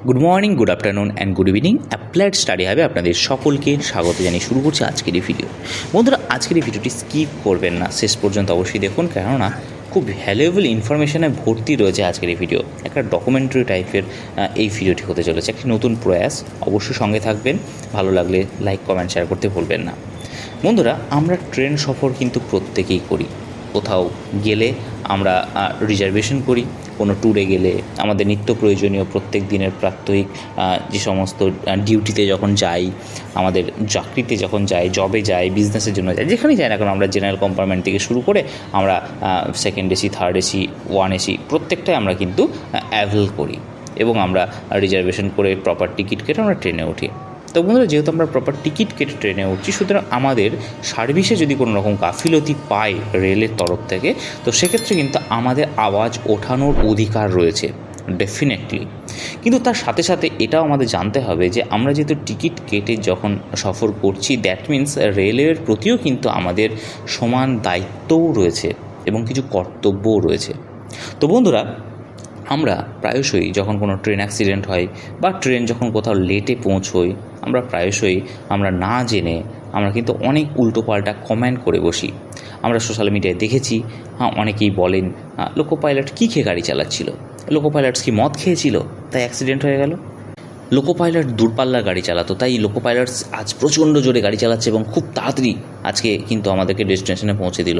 Good morning, good afternoon and good evening. Applied study হবে আপনাদের সকলকে স্বাগত জানিয়ে শুরু করছি আজকের এই ভিডিও। বন্ধুরা, আজকের এই ভিডিওটি স্কিপ করবেন না, শেষ পর্যন্ত অবশ্যই দেখুন, কেননা খুব ভ্যালুয়েবল ইনফরমেশনে ভর্তি রয়েছে আজকের এই ভিডিও। একটা ডকুমেন্টারি টাইপের এই ভিডিওটি হতে চলেছে, একটি নতুন প্রয়াস। অবশ্যই সঙ্গে থাকবেন, ভালো লাগলে লাইক কমেন্ট শেয়ার করতে ভুলবেন না। বন্ধুরা, আমরা ট্রেন সফর কিন্তু প্রত্যেকেই করি। কোথাও গেলে আমরা রিজার্ভেশন করি, কোনো ট্যুরে গেলে আমাদের নিত্য প্রয়োজনীয় প্রত্যেক দিনের প্রাত্যহিক যে সমস্ত ডিউটিতে যখন যাই, আমাদের চাকরিতে যখন যাই, জবে যাই, বিজনেসের জন্য যাই, যেখানেই যাই না কেন, আমরা জেনারেল কম্পার্টমেন্ট থেকে শুরু করে আমরা second AC, third AC, one AC প্রত্যেকটাই আমরা কিন্তু অ্যাভেল করি এবং আমরা রিজার্ভেশন করে প্রপার টিকিট কেটে আমরা ট্রেনে উঠি। তো বন্ধুরা, যেহেতু আমরা প্রপার টিকিট কেটে ট্রেনে উঠছি, সুতরাং আমাদের সার্ভিসে যদি কোনো রকম গাফিলতি পাই রেলের তরফ থেকে, তো সেক্ষেত্রে কিন্তু আমাদের আওয়াজ ওঠানোর অধিকার রয়েছে ডেফিনেটলি। কিন্তু তার সাথে সাথে এটাও আমাদের জানতে হবে যে আমরা যেহেতু টিকিট কেটে যখন সফর করছি, দ্যাট মিন্স রেলের প্রতিও কিন্তু আমাদের সমান দায়িত্বও রয়েছে এবং কিছু কর্তব্যও রয়েছে। তো বন্ধুরা, আমরা প্রায়শই যখন কোনো ট্রেন অ্যাক্সিডেন্ট হয় বা ট্রেন যখন কোথাও লেটে পৌঁছোই, আমরা প্রায়শই আমরা না জেনে আমরা কিন্তু অনেক উল্টোপাল্টা কমেন্ট করে বসি। আমরা সোশ্যাল মিডিয়ায় দেখেছি, অনেকেই বলেন লোকো পাইলট কী খেয়ে গাড়ি চালাচ্ছিল, লোকো পাইলটস কি মদ খেয়েছিল তাই অ্যাক্সিডেন্ট হয়ে গেল, লোকো পাইলট দূরপাল্লার গাড়ি চালাতো তাই লোকো পাইলটস আজ প্রচণ্ড জোরে গাড়ি চালাচ্ছে এবং খুব তাড়াতাড়ি আজকে কিন্তু আমাদেরকে ডেস্টিনেশনে পৌঁছে দিল।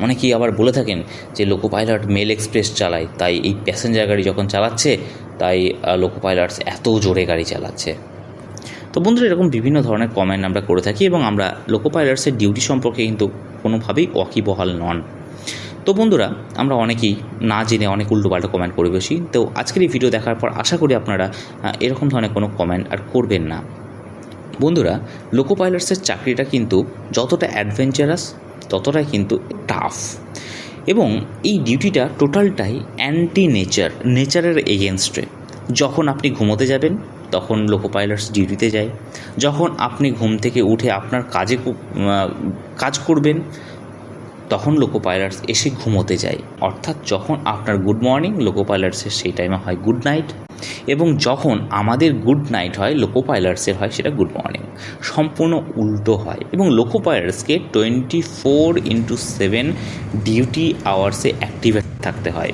অনেকেই আবার বলে থাকেন যে লোকো পাইলট মেল এক্সপ্রেস চালায়, তাই এই প্যাসেঞ্জার গাড়ি যখন চালাচ্ছে তাই লোকো পাইলটস এত জোরে গাড়ি চালাচ্ছে। তো বন্ধুরা, এরকম বিভিন্ন ধরনের কমেন্ট আমরা করে থাকি এবং আমরা লোকো পাইলটসের ডিউটি সম্পর্কে কিন্তু কোনোভাবেই ওয়াকিবহাল নন। তো বন্ধুরা, আমরা অনেকেই না জেনে অনেক উল্টোপাল্টা কমেন্ট করে বসি। তো আজকের এই ভিডিও দেখার পর আশা করি আপনারা এরকম ধরনের কোনো কমেন্ট আর করবেন না। বন্ধুরা, লোকো পাইলটসের চাকরিটা কিন্তু যতটা অ্যাডভেঞ্চারাস ততটাই কিন্তু টাফ, এবং এই ডিউটিটা টোটালটাই অ্যান্টি নেচারের এগেনস্টে। যখন আপনি ঘুমোতে যাবেন তখন লোকো পাইলটস ডিউটিতে যায়, যখন আপনি ঘুম থেকে উঠে আপনার কাজ করবেন তখন লোকো পাইলটস এসে ঘুমোতে যায়। অর্থাৎ যখন আপনার গুড মর্নিং, লোকো পাইলটসের সেই টাইমে হয় গুড নাইট, এবং যখন আমাদের গুড নাইট হয় লোকো পাইলটসের হয় সেটা গুড মর্নিং। সম্পূর্ণ উল্টো হয় এবং লোকো পাইলটসকে 24/7 ডিউটি আওয়ার্সে অ্যাক্টিভেট থাকতে হয়।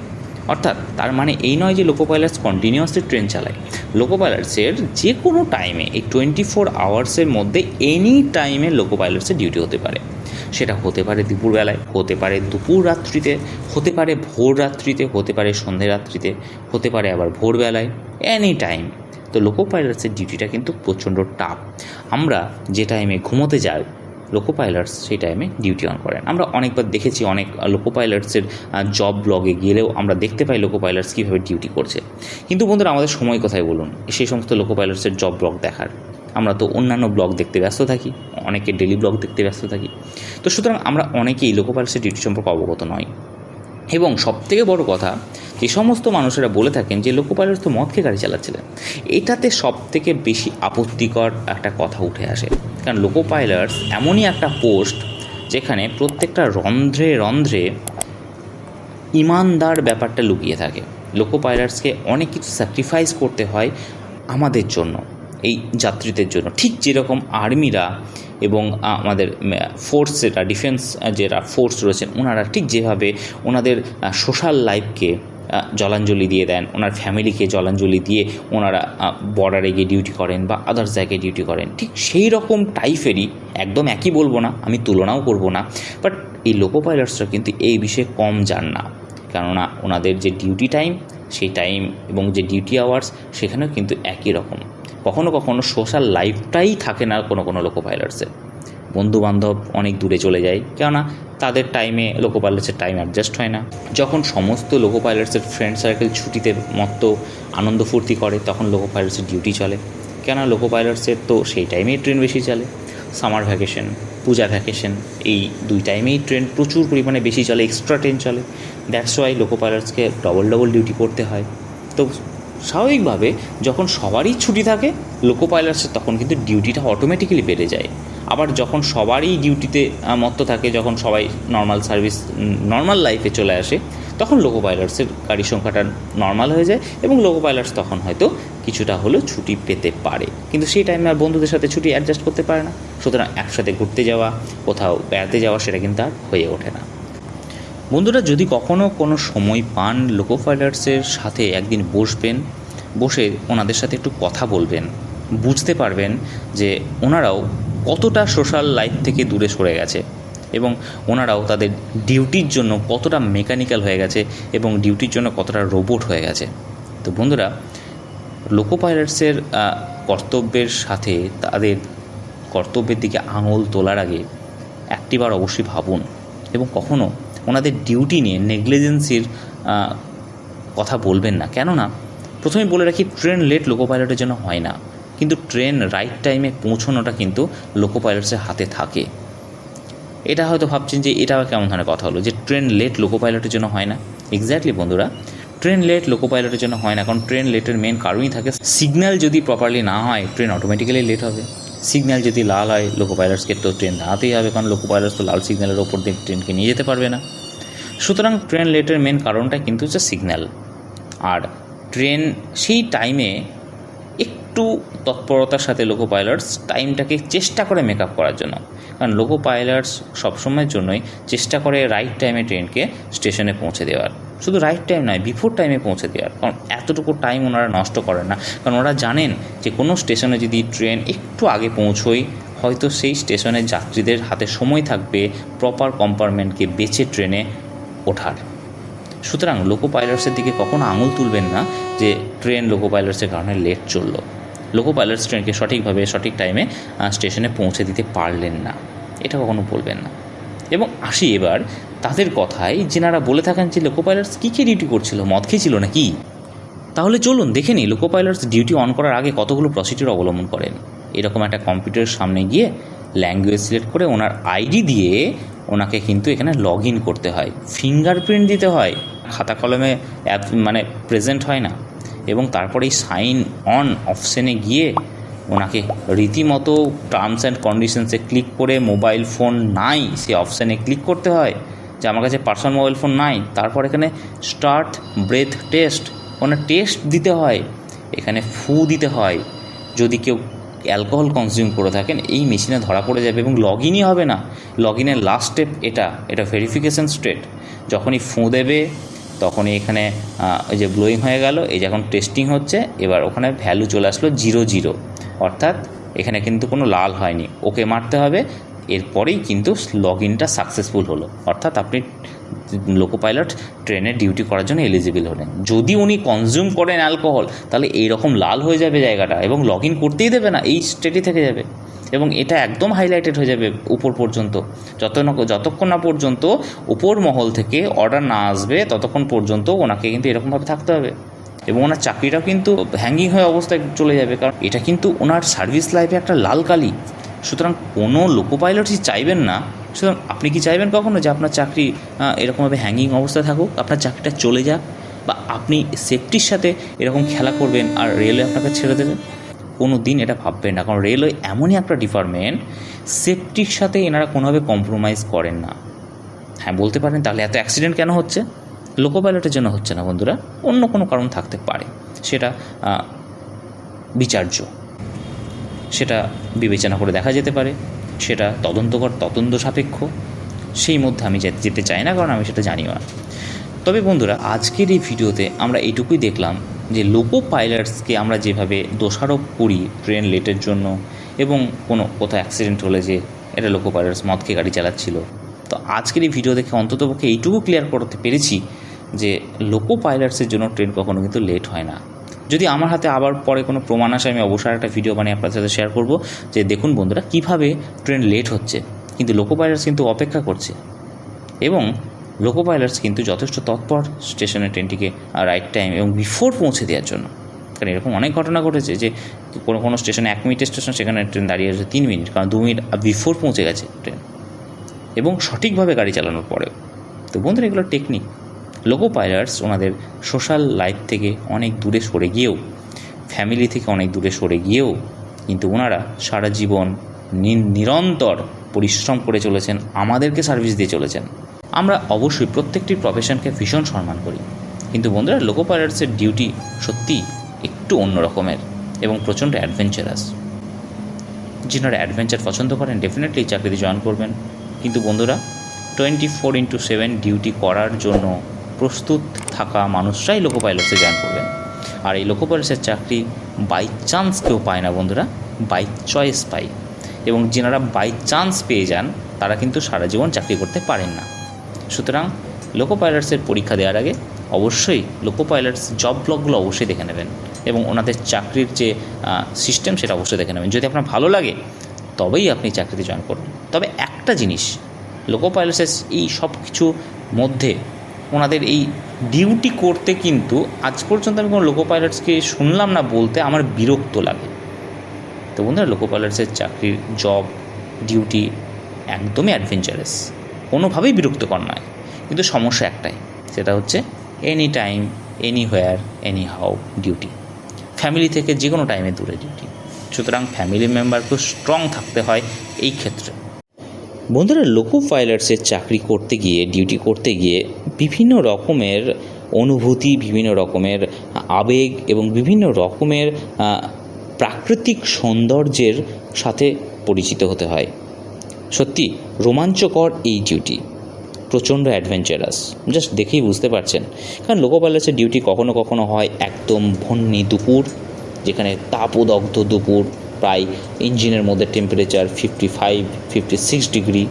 অর্থাৎ তার মানে এই নয় যে লোকো পাইলটস কন্টিনিউয়াসলি ট্রেন চালায়। লোকো পাইলটসের যে কোনো টাইমে, এই 24 আওয়ার্সের মধ্যে এনি টাইমে লোকো পাইলটসের ডিউটি হতে পারে। সেটা হতে পারে দুপুরবেলায়, হতে পারে দুপুর রাত্রিতে, হতে পারে ভোর রাত্রিতে, হতে পারে সন্ধে রাত্রিতে, হতে পারে আবার ভোরবেলায়, এনি টাইম। তো লোকো পাইলটসের ডিউটিটা কিন্তু প্রচণ্ড টাফ। আমরা যে টাইমে ঘুমোতে যাই, লোকো পাইলটস সেই টাইমে ডিউটি অন করেন। আমরা অনেকবার দেখেছি, অনেক লোকো পাইলটসের জব ব্লগে গেলেও আমরা দেখতে পাই লোকো পাইলটস কীভাবে ডিউটি করছে। কিন্তু বন্ধুরা, আমাদের সময় কোথায় বলুন সেই সমস্ত লোকো পাইলটসের জব ব্লগ দেখার? আমরা তো অন্যান্য ব্লগ দেখতে ব্যস্ত থাকি, অনেকে ডেলি ব্লগ দেখতে ব্যস্ত থাকি। তো সুতরাং আমরা অনেকেই লোকো পাইলটসের ডিউটি সম্পর্কে অবগত নই। এবং সবথেকে বড় কথা, যে সমস্ত মানুষেরা বলে থাকেন যে লোকো পাইলটস তো মদ খেয়ে গাড়ি চালাচ্ছিলেন, এটাতে সবথেকে বেশি আপত্তিকর একটা কথা উঠে আসে। কারণ লোকো পাইলটস এমনই একটা পোস্ট যেখানে প্রত্যেকটা রন্ধ্রে রন্ধ্রে ইমানদার ব্যাপারটা লুকিয়ে থাকে। লোকো পাইলটসকে অনেক কিছু স্যাক্রিফাইস করতে হয় আমাদের জন্য, এই যাত্রীদের জন্য। ঠিক যেরকম আর্মিরা এবং আমাদের ফোর্স, যেটা ডিফেন্স যারা ফোর্স রয়েছেন, ওনারা ঠিক যেভাবে ওনাদের সোশ্যাল লাইফকে জলাঞ্জলি দিয়ে দেন, ওনার ফ্যামিলিকে জলাঞ্জলি দিয়ে ওনারা বর্ডারে গিয়ে ডিউটি করেন বা আদার্স জায়গায় ডিউটি করেন, ঠিক সেই রকম টাইপেরই, একদম একই বলবো না, আমি তুলনাও করব না, বাট এই লোকো পাইলটসরা কিন্তু এই বিষয়ে কম যান না। কেননা ওনাদের যে ডিউটি টাইম, সেই টাইম এবং যে ডিউটি আওয়ার্স, সেখানেও কিন্তু একই রকম। কখনো কখনো সোশ্যাল লাইফটাই থাকে না কোনো লোকো পাইলটসের। বন্ধুবান্ধব অনেক দূরে চলে যায়, কেননা তাদের টাইমে লোকো পাইলটসের টাইম অ্যাডজাস্ট হয় না। যখন সমস্ত লোকো পাইলটসের ফ্রেন্ড সার্কেল ছুটিতে মতো আনন্দ ফুর্তি করে, তখন লোকো পাইলটসের ডিউটি চলে। কেননা লোকো পাইলটসের তো সেই টাইমেই ট্রেন বেশি চলে। সামার ভ্যাকেশন, পূজা ভ্যাকেশন, এই দুই টাইমেই ট্রেন প্রচুর পরিমাণে বেশি চলে, এক্সট্রা ট্রেন চলে। দ্যাটস ওয়াই লোকো পাইলটসকে ডবল ডিউটি করতে হয়। তো স্বাভাবিকভাবে যখন সবারই ছুটি থাকে লোকো পাইলটসের, তখন কিন্তু ডিউটিটা অটোমেটিক্যালি বেড়ে যায়। আবার যখন সবারই ডিউটিতে মত্ত থাকে, যখন সবাই নর্মাল লাইফে চলে আসে, তখন লোকো পাইলটসের গাড়ির সংখ্যাটা নর্মাল হয়ে যায় এবং লোকো পাইলটস তখন হয়তো কিছুটা হলেও ছুটি পেতে পারে, কিন্তু সেই টাইমে আর বন্ধুদের সাথে ছুটি অ্যাডজাস্ট করতে পারে না। সুতরাং একসাথে ঘুরতে যাওয়া, কোথাও বেড়াতে যাওয়া সেটা কিন্তু আর হয়ে ওঠে না। বন্ধুরা, যদি কখনও কোনো সময় পান, লোকো পাইলটসের সাথে একদিন বসবেন, বসে ওনাদের সাথে একটু কথা বলবেন, বুঝতে পারবেন যে ওনারাও কতটা সোশ্যাল লাইফ থেকে দূরে সরে গেছে এবং ওনারাও তাদের ডিউটির জন্য কতটা মেকানিক্যাল হয়ে গেছে এবং ডিউটির জন্য কতটা রোবট হয়ে গেছে। তো বন্ধুরা, লোকো পাইলটসের কর্তব্যের সাথে তাদের কর্তব্যের দিকে আঙুল তোলার আগে একটিবার অবশ্যই ভাবুন এবং কখনও ওনাদের ডিউটি নিয়ে নেগলিজেন্সির কথা বলবেন না। কেননা প্রথমে বলে রাখি, ট্রেন লেট লোকো পাইলটের জন্য হয় না, কিন্তু ট্রেন রাইট টাইমে পৌঁছানোটা কিন্তু লোকো পাইলটসের হাতে থাকে। এটা হয়তো ভাবছেন যে এটা কেমন ধরনের কথা হলো যে ট্রেন লেট লোকো পাইলটের জন্য হয় না। এক্স্যাক্টলি বন্ধুরা, ট্রেন লেট লোকো পাইলটের জন্য হয় না, কারণ ট্রেন লেটের মেন কারণই থাকে সিগন্যাল যদি প্রপারলি না হয় ট্রেন অটোমেটিক্যালি লেট হবে। সিগন্যাল যদি লাল হয় লোকো পাইলটসকে তো ট্রেন দাঁড়াতেই হবে, কারণ লোকো পাইলটস তো লাল সিগন্যালের ওপর দিয়ে ট্রেনকে নিয়ে যেতে পারবে না। সুতরাং ট্রেন লেটের মেন কারণটা কিন্তু হচ্ছে সিগন্যাল। আর ট্রেন সেই টাইমে একটু তৎপরতার সাথে লোকো পাইলটস টাইমটাকে চেষ্টা করে মেক আপ করার জন্য, কারণ লোকো পাইলটস সবসময়ের জন্যই চেষ্টা করে রাইট টাইমে ট্রেনকে স্টেশনে পৌঁছে দেওয়ার। শুধু রাইট টাইম নয়, বিফোর টাইমে পৌঁছে দেওয়ার, কারণ এতটুকু টাইম ওনারা নষ্ট করেন না। কারণ ওরা জানেন যে কোনো স্টেশনে যদি ট্রেন একটু আগে পৌঁছোয়, হয়তো সেই স্টেশনের যাত্রীদের হাতে সময় থাকবে প্রপার কম্পার্টমেন্টকে বেছে ট্রেনে ওঠার। সুতরাং লোকো পাইলটসের দিকে কখনো আঙুল তুলবেন না যে ট্রেন লোকো পাইলটসের কারণে লেট চললো। লোকো পাইলটস ট্রেনকে সঠিকভাবে সঠিক টাইমে স্টেশনে পৌঁছে দিতে পারলেন না, এটা কখনো বলবেন না। এবং আসি এবার তাদের কথায়, যেনারা বলে থাকেন যে লোকো পাইলটস কী কী ডিউটি করছিল, মদ খেয়েছিল নাকি? তাহলে চলুন দেখে নিই লোকো পাইলটস ডিউটি অন করার আগে কতগুলো প্রসিডিউর অবলম্বন করেন। এরকম একটা কম্পিউটারের সামনে গিয়ে ল্যাঙ্গুয়েজ সিলেক্ট করে ওনার আইডি দিয়ে ওনাকে কিন্তু এখানে লগ ইন করতে হয়, ফিঙ্গারপ্রিন্ট দিতে হয়, খাতা কলমে মানে প্রেজেন্ট হয় না। এবং তারপরে এই সাইন অন অপশানে গিয়ে ওনাকে রীতিমতো টার্মস অ্যান্ড কন্ডিশনসে ক্লিক করে, মোবাইল ফোন নাই সে অপশানে ক্লিক করতে হয় যে আমার কাছে পার্সোনাল মোবাইল ফোন নাই। তারপর এখানে স্টার্ট ব্রেথ টেস্ট, ওনার টেস্ট দিতে হয়, এখানে ফু দিতে হয়। যদি কেউ অ্যালকোহল কনজিউম করে থাকেন এই মেশিনে ধরা পড়ে যাবে এবং লগ ইনই হবে না। লগ ইনের লাস্ট স্টেপ এটা ভেরিফিকেশান স্টেট। যখনই ফু দেবে তখনই এখানে ওই যে ব্লোয়িং হয়ে গেল, এই যে এখন টেস্টিং হচ্ছে, এবার ওখানে ভ্যালু চলে আসলো 0, অর্থাৎ এখানে কিন্তু কোনো লাল হয়নি, ওকে মারতে হবে। এরপরেই কিন্তু লগ ইনটা সাকসেসফুল হলো, অর্থাৎ আপনি লোকো পাইলট ট্রেনের ডিউটি করার জন্য এলিজিবল হলেন। যদি উনি কনজিউম করেন অ্যালকোহল, তাহলে এইরকম লাল হয়ে যাবে জায়গাটা এবং লগ ইন করতেই দেবে না, এই স্টেটই থেকে যাবে এবং এটা একদম হাইলাইটেড হয়ে যাবে উপর পর্যন্ত। যতক্ষণ না পর্যন্ত উপর মহল থেকে অর্ডার না আসবে ততক্ষণ পর্যন্ত ওনাকে কিন্তু এরকমভাবে থাকতে হবে এবং ওনার চাকরিটাও কিন্তু হ্যাঙ্গিং হয়ে অবস্থায় চলে যাবে, কারণ এটা কিন্তু ওনার সার্ভিস লাইফে একটা লাল কালি। সুতরাং কোনো লোকো পাইলটই চাইবেন না। সুতরাং আপনি কি চাইবেন কখনো যে আপনার চাকরি এরকমভাবে হ্যাঙ্গিং অবস্থায় থাকুক, আপনার চাকরিটা চলে যাক, বা আপনি সেফটির সাথে এরকম খেলা করবেন আর রেলওয়ে আপনাকে ছেড়ে দেবে? কোনো দিন এটা ভাববেন না, কারণ রেলওয়ে এমনই একটা ডিপার্টমেন্ট, সেফটির সাথে এনারা কোনোভাবে কম্প্রোমাইজ করেন না। হ্যাঁ, বলতে পারেন তাহলে এত অ্যাক্সিডেন্ট কেন হচ্ছে? লোকো পাইলটের জন্য হচ্ছে না বন্ধুরা, অন্য কোনো কারণ থাকতে পারে, সেটা বিচার্য, সেটা বিবেচনা করে দেখা যেতে পারে, সেটা তদন্ত সাপেক্ষ, সেই মধ্যে আমি যেতে চাই না, কারণ আমি সেটা জানিও না। তবে বন্ধুরা, আজকের এই ভিডিওতে আমরা এইটুকুই দেখলাম যে লোকো পাইলটসকে আমরা যেভাবে দোষারোপ করি ট্রেন লেটের জন্য এবং কোথাও অ্যাক্সিডেন্ট হলে যে এটা লোকো পাইলটস মদ খেয়ে গাড়ি চালাচ্ছিল, তো আজকের এই ভিডিও দেখে অন্ততপক্ষে এইটুকু ক্লিয়ার করতে পেরেছি যে লোকো পাইলটসের জন্য ট্রেন কখনো কিন্তু লেট হয় না। যদি আমার হাতে আবার পরে কোনো প্রমাণ আসে, আমি অবশ্যই একটা ভিডিও বানিয়ে আপনাদের সাথে শেয়ার করব যে দেখুন বন্ধুরা কীভাবে ট্রেন লেট হচ্ছে, কিন্তু লোকো পাইলটস কিন্তু অপেক্ষা করছে এবং লোকো পাইলটস কিন্তু যথেষ্ট তৎপর স্টেশনে ট্রেনটিকে রাইট টাইম এবং বিফোর পৌঁছে দেওয়ার জন্য। কারণ এরকম অনেক ঘটনা ঘটেছে যে কোনো স্টেশনে 1 মিনিটের স্টেশন, সেখানে ট্রেন দাঁড়িয়ে আছে 3 মিনিট, কারণ 2 মিনিট বিফোর পৌঁছে গেছে ট্রেন এবং সঠিকভাবে গাড়ি চালানোর পরেও। তো বন্ধুরা, এগুলো টেকনিক। লোকো পাইলটস ওনাদের সোশ্যাল লাইফ থেকে অনেক দূরে সরে গিয়েও, ফ্যামিলি থেকে অনেক দূরে সরে গিয়েও কিন্তু ওনারা সারা জীবন নিরন্তর পরিশ্রম করে চলেছেন, আমাদেরকে সার্ভিস দিয়ে চলেছেন। আমরা অবশ্যই প্রত্যেকটি প্রফেশনকে ভীষণ সম্মান করি, কিন্তু বন্ধুরা লোকো পাইলটসের ডিউটি সত্যি একটু অন্য রকমের এবং প্রচণ্ড অ্যাডভেঞ্চারাস। যিনারা অ্যাডভেঞ্চার পছন্দ করেন ডেফিনেটলি এই চাকরিতে জয়েন করবেন। কিন্তু বন্ধুরা 24/7 ডিউটি করার জন্য প্রস্তুত থাকা মানুষরাই লোকো পাইলটসে জয়েন করবেন। আর এই লোকো পাইলটসের চাকরি বাই চান্স কেউ পায় না বন্ধুরা, বাই চয়েস পায়। এবং যিনারা বাই চান্স পেয়ে যান তারা কিন্তু সারা জীবন চাকরি করতে পারেন না। সুতরাং লোকো পাইলটসের পরীক্ষা দেওয়ার আগে অবশ্যই লোকো পাইলটস জব ব্লগগুলো অবশ্যই দেখে নেবেন এবং ওনাদের চাকরির যে সিস্টেম সেটা অবশ্যই দেখে নেবেন। যদি আপনার ভালো লাগে তবেই আপনি চাকরিতে জয়েন করুন। তবে একটা জিনিস, লোকো পাইলটসের এই সব কিছু মধ্যে ওনাদের এই ডিউটি করতে কিন্তু আজ পর্যন্ত আমি কোনো লোকো পাইলটসকে শুনলাম না বলতে আমার বিরক্ত লাগে। তো বন্ধুরা লোকো পাইলটসের চাকরির জব ডিউটি একদমই অ্যাডভেঞ্চারাস, কোনোভাবেই বিরক্তকর নয়। কিন্তু সমস্যা একটাই, সেটা হচ্ছে any time anywhere any how duty, family থেকে যে কোনো টাইমে দূরে ডিউটি। সুতরাং ফ্যামিলি মেম্বারকেও স্ট্রং থাকতে হয় এই ক্ষেত্রে। বন্ধুরা লোকো পাইলটসের চাকরি করতে গিয়ে ডিউটি করতে গিয়ে বিভিন্ন রকমের অনুভূতি, বিভিন্ন রকমের আবেগ এবং বিভিন্ন রকমের প্রাকৃতিক সৌন্দর্যের সাথে পরিচিত হতে হয়। সত্যি রোমাঞ্চকর এই ডিউটি, প্রচণ্ড অ্যাডভেঞ্চারাস, জাস্ট দেখেই বুঝতে পারছেন। কারণ লোকো পাইলটসের ডিউটি কখনো কখনো হয় একদম ভন্নি দুপুর, যেখানে তাপদগ্ধ দুপুর, প্রায় ইঞ্জিনের মধ্যে টেম্পারেচার 55-56 ডিগ্রি,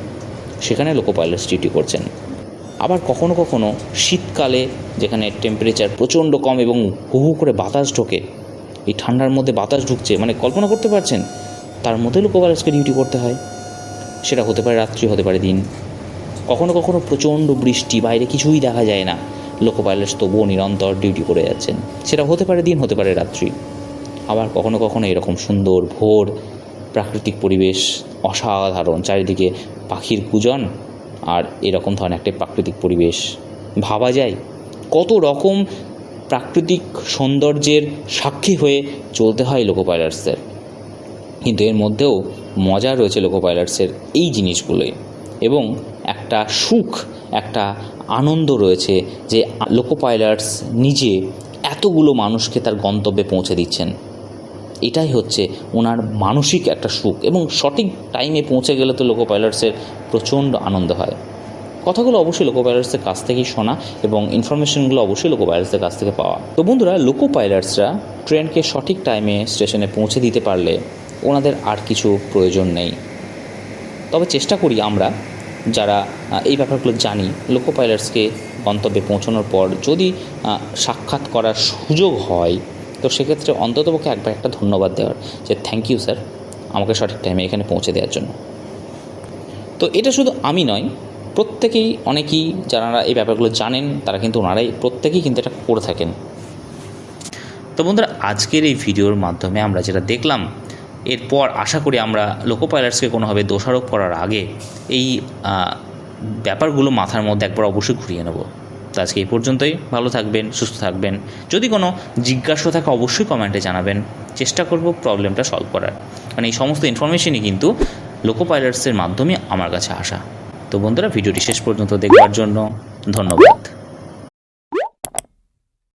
সেখানে লোকো পাইলটস ডিউটি করছেন। আবার কখনো কখনো শীতকালে যেখানে টেম্পারেচার প্রচণ্ড কম এবং হু হু করে বাতাস ঢোকে, এই ঠান্ডার মধ্যে বাতাস ঢুকছে, মানে কল্পনা করতে পারছেন, তার মধ্যে লোকো পাইলটসকে ডিউটি করতে হয়। সেটা হতে পারে রাত্রি, হতে পারে দিন। কখনো কখনো প্রচণ্ড বৃষ্টি, বাইরে কিছুই দেখা যায় না, লোকো পাইলটস তবুও নিরন্তর ডিউটি করে যাচ্ছেন। সেটা হতে পারে দিন, হতে পারে রাত্রি। আবার কখনো কখনো এরকম সুন্দর ভোর, প্রাকৃতিক পরিবেশ অসাধারণ, চারিদিকে পাখির কুজন, আর এরকম ধরনের একটা প্রাকৃতিক পরিবেশ ভাবা যায় কত রকম প্রাকৃতিক সৌন্দর্যের সাক্ষী হয়ে চলতে হয় লোকো পাইলটসদের। কিন্তু এর মধ্যেও মজা রয়েছে লোকো পাইলটসের এই জিনিসগুলোই, এবং একটা সুখ, একটা আনন্দ রয়েছে যে লোকো পাইলটস নিজে এতগুলো মানুষকে তার গন্তব্যে পৌঁছে দিচ্ছেন। এটাই হচ্ছে ওনার মানসিক একটা সুখ, এবং সঠিক টাইমে পৌঁছে গেলে তো লোকো পাইলটসের প্রচণ্ড আনন্দ হয়। কথাগুলো অবশ্যই লোকো পাইলটসের কাছ থেকেই শোনা এবং ইনফরমেশনগুলো অবশ্যই লোকো পাইলটসের কাছ থেকে পাওয়া। তো বন্ধুরা লোকো পাইলটসরা ট্রেনকে সঠিক টাইমে স্টেশনে পৌঁছে দিতে পারলে ওনাদের আর কিছু প্রয়োজন নেই। তবে চেষ্টা করি আমরা যারা এই ব্যাপারগুলো জানি, লোকো পাইলটসকে গন্তব্যে পৌঁছানোর পর যদি সাক্ষাৎ করার সুযোগ হয় তো সেক্ষেত্রে অন্ততপক্ষে একবার একটা ধন্যবাদ দেওয়ার, যে থ্যাংক ইউ স্যার আমাকে সঠিক টাইমে এখানে পৌঁছে দেওয়ার জন্য। তো এটা শুধু আমি নয়, প্রত্যেকেই, অনেকেই যারা এই ব্যাপারগুলো জানেন তারা কিন্তু ওনারাই প্রত্যেকেই কিন্তু এটা করে থাকেন। তো বন্ধুরা আজকের এই ভিডিওর মাধ্যমে আমরা যেটা দেখলাম, এরপর আশা করি আমরা লোকো পাইলটসকে কোনোভাবে দোষারোপ করার আগে এই ব্যাপারগুলো মাথার মধ্যে একবার অবশ্যই ঘুরিয়ে নেব। তো আজকে এই পর্যন্তই। ভালো থাকবেন, সুস্থ থাকবেন। যদি কোনো জিজ্ঞাসা থাকে অবশ্যই কমেন্টে জানাবেন, চেষ্টা করব প্রবলেমটা সলভ করার। মানে এই সমস্ত ইনফরমেশনই কিন্তু লোকো পাইলটসের মাধ্যমে আমার কাছে আসা। তো বন্ধুরা ভিডিওটি শেষ পর্যন্ত দেখবার জন্য ধন্যবাদ।